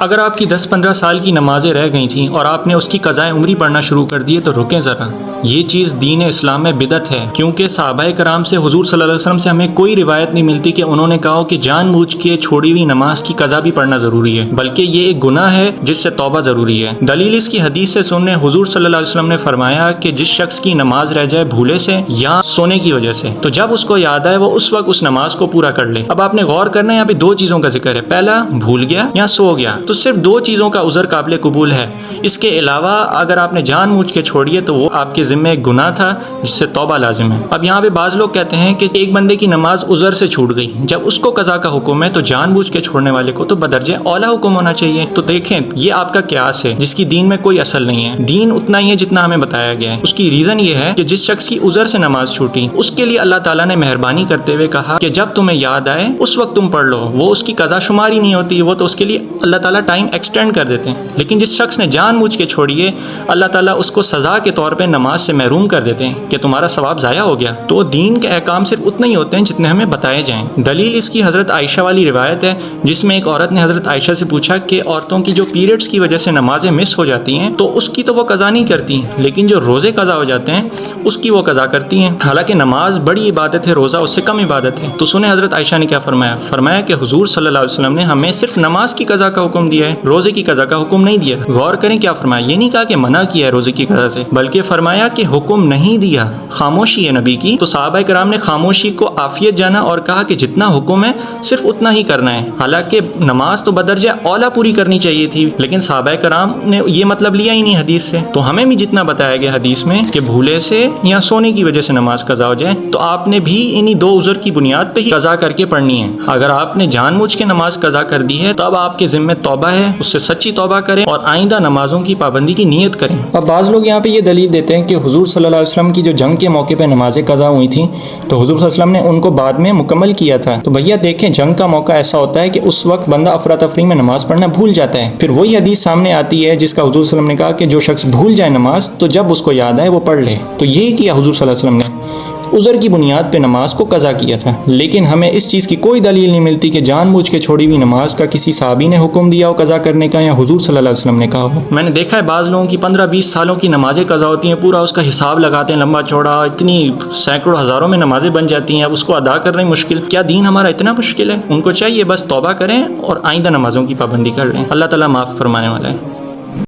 اگر آپ کی 10-15 سال کی نمازیں رہ گئی تھیں اور آپ نے اس کی قضائے عمری پڑھنا شروع کر دیے تو رکیں ذرا، یہ چیز دین اسلام میں بدعت ہے، کیونکہ صحابہ کرام سے حضور صلی اللہ علیہ وسلم سے ہمیں کوئی روایت نہیں ملتی کہ انہوں نے کہا ہو کہ جان بوجھ کے چھوڑی ہوئی نماز کی قضا بھی پڑھنا ضروری ہے، بلکہ یہ ایک گناہ ہے جس سے توبہ ضروری ہے۔ دلیل اس کی حدیث سے سننے حضور صلی اللہ علیہ وسلم نے فرمایا کہ جس شخص کی نماز رہ جائے بھولے سے یا سونے کی وجہ سے، تو جب اس کو یاد آئے وہ اس وقت اس نماز کو پورا کر لے۔ اب آپ نے غور کرنا ہے، یہاں پہ دو چیزوں کا ذکر ہے، پہلا بھول گیا یا سو گیا، تو صرف دو چیزوں کا عذر قابل قبول ہے۔ اس کے علاوہ اگر آپ نے جان بوجھ کے چھوڑیے تو وہ آپ کے ذمہ ایک گناہ تھا جس سے توبہ لازم ہے۔ اب یہاں پہ بعض لوگ کہتے ہیں کہ ایک بندے کی نماز عذر سے چھوٹ گئی، جب اس کو قضا کا حکم ہے تو جان بوجھ کے چھوڑنے والے کو تو بدرجہ اولا حکم ہونا چاہیے۔ تو دیکھیں، یہ آپ کا قیاس ہے جس کی دین میں کوئی اصل نہیں ہے، دین اتنا ہی ہے جتنا ہمیں بتایا گیا ہے۔ اس کی ریزن یہ ہے کہ جس شخص کی عذر سے نماز چھوٹی، اس کے لیے اللہ تعالیٰ نے مہربانی کرتے ہوئے کہا کہ جب تمہیں یاد آئے اس وقت تم پڑھ لو، وہ اس کی قضا شمار ہی نہیں ہوتی، وہ تو اس کے لیے اللہ تعالیٰ ٹائم ایکسٹینڈ کر دیتے ہیں۔ لیکن جس شخص نے جان بوجھ کے چھوڑی ہے، اللہ تعالیٰ اس کو سزا کے طور پہ نماز سے محروم کر دیتے ہیں کہ تمہارا ثواب ضائع ہو گیا۔ تو دین کے احکام صرف اتنے ہی ہوتے ہیں جتنے ہمیں بتائے جائیں۔ دلیل اس کی حضرت عائشہ والی روایت ہے، جس میں ایک عورت نے حضرت عائشہ سے پوچھا کہ عورتوں کی جو پیریڈز کی وجہ سے نمازیں مس ہو جاتی ہیں تو اس کی تو وہ قضا نہیں کرتی، لیکن جو روزے قضا ہو جاتے ہیں اس کی وہ قضا کرتی ہیں، حالانکہ نماز بڑی عبادت ہے، روزہ اس سے کم عبادت ہے۔ تو سنیں حضرت عائشہ نے کیا فرمایا کہ حضور صلی اللہ علیہ وسلم نے ہمیں صرف نماز کی قضا کا حکم دیا ہے، روزے کی قضا کا حکم نہیں دیا۔ غور کریں کیا فرمایا، یہ نہیں کہا کہ منع کیا ہے روزے کی قضا سے، بلکہ فرمایا کہ حکم نہیں دیا، خاموشی ہے نبی کی۔ تو صحابہ کرام نے خاموشی کو عافیت جانا اور کہا کہ جتنا حکم ہے صرف اتنا ہی کرنا ہے، حالانکہ نماز تو بدرجہ اولا پوری کرنی چاہیے تھی، لیکن صحابہ کرام نے یہ مطلب لیا ہی نہیں حدیث سے۔ تو ہمیں بھی جتنا بتایا گیا حدیث میں کہ بھولے سے یا سونے کی وجہ سے نماز قضا ہو جائے، تو آپ نے بھی انہی دو عذر کی بنیاد پہ ہی قضا کر کے پڑھنی ہے۔ اگر آپ نے جان بوجھ کے نماز قضا کر دی ہے تو اب آپ کے ذمہ توبہ ہے، اس سے سچی توبہ کریں اور آئندہ نمازوں کی پابندی کی نیت کریں۔ اب بعض لوگ یہاں پہ یہ دلیل دیتے ہیں کہ حضور صلی اللہ علیہ وسلم کی جو جنگ کے موقع پہ نمازیں قضا ہوئی تھیں تو حضور صلی اللہ علیہ وسلم نے ان کو بعد میں مکمل کیا تھا۔ تو بھیا دیکھیں، جنگ کا موقع ایسا ہوتا ہے کہ اس وقت بندہ افراتفری میں نماز پڑھنا بھول جاتا ہے، پھر وہی حدیث سامنے آتی ہے جس کا حضور صلی اللہ علیہ وسلم نے کہا کہ جو شخص بھول جائے نماز تو جب اس کو یاد آئے وہ پڑھ لے۔ تو یہی کیا حضور صلی اللہ علیہ وسلم نے، عذر کی بنیاد پہ نماز کو قضا کیا تھا، لیکن ہمیں اس چیز کی کوئی دلیل نہیں ملتی کہ جان بوجھ کے چھوڑی ہوئی نماز کا کسی صحابی نے حکم دیا ہو قضا کرنے کا یا حضور صلی اللہ علیہ وسلم نے کہا ہو۔ میں نے دیکھا ہے بعض لوگوں کی 15-20 سالوں کی نمازیں قضا ہوتی ہیں، پورا اس کا حساب لگاتے ہیں لمبا چوڑا، اتنی سینکڑوں ہزاروں میں نمازیں بن جاتی ہیں، اب اس کو ادا کرنا مشکل۔ کیا دین ہمارا اتنا مشکل ہے؟ ان کو چاہیے بس توبہ کریں اور آئندہ نمازوں کی پابندی کر لیں۔ اللہ تعالیٰ معاف فرمانے والا ہے۔